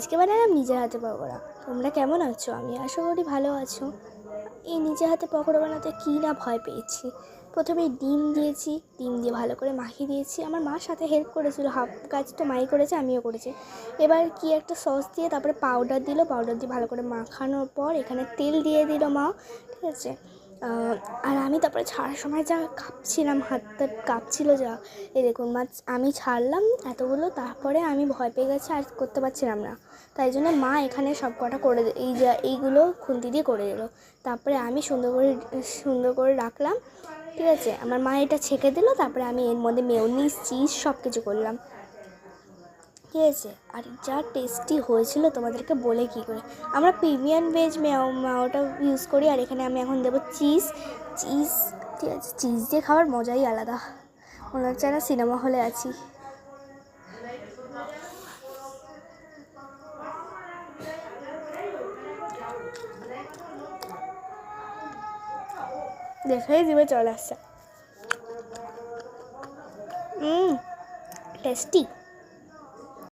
আজকে বানালাম নিজের হাতে পকোড়া। তোমরা কেমন আছো? আমি আশা করি ভালো আছো। এই নিজের হাতে পকোড়া বানাতে কী না ভয় পেয়েছি। প্রথমে ডিম দিয়েছি, ডিম দিয়ে ভালো করে মাখিয়ে দিয়েছি। আমার মার সাথে হেল্প করেছিল, হাফ কাজ তো মাই করেছে, আমিও করেছি। এবার কি একটা সস দিয়ে তারপরে পাউডার দিল, পাউডার দিয়ে ভালো করে মাখানোর পর এখানে তেল দিয়ে দিল মা, ঠিক আছে। আর আমি তারপরে ছাড়ার সময় যা কাঁপছিলাম, হাতটা কাঁপছিল যা। এই দেখুন মাছ আমি ছাড়লাম এতগুলো, তারপরে আমি ভয় পেয়ে গেছি, আর করতে পারছিলাম না। তাই জন্য মা এখানে সব কটা করে এইগুলো খুন্তি দিয়ে করে দিল। তারপরে আমি সুন্দর করে রাখলাম, ঠিক আছে। আমার মা এটা ছেঁকে দিল, তারপরে আমি এর মধ্যে মেয়োনিজ, চিজ সব কিছু করলাম, ঠিক আছে। আর যা টেস্টি হয়েছিল তোমাদেরকে বলে কী করে। আমরা প্রিমিয়াম ভেজ ওটা ইউজ করি। আর এখানে আমি এখন দেবো চিজ, ঠিক আছে। চিজ দিয়ে খাওয়ার মজাই আলাদা, মনে হচ্ছে না সিনেমা হলে আছি। দেখেই জিভে চলে আসছে। টেস্টি।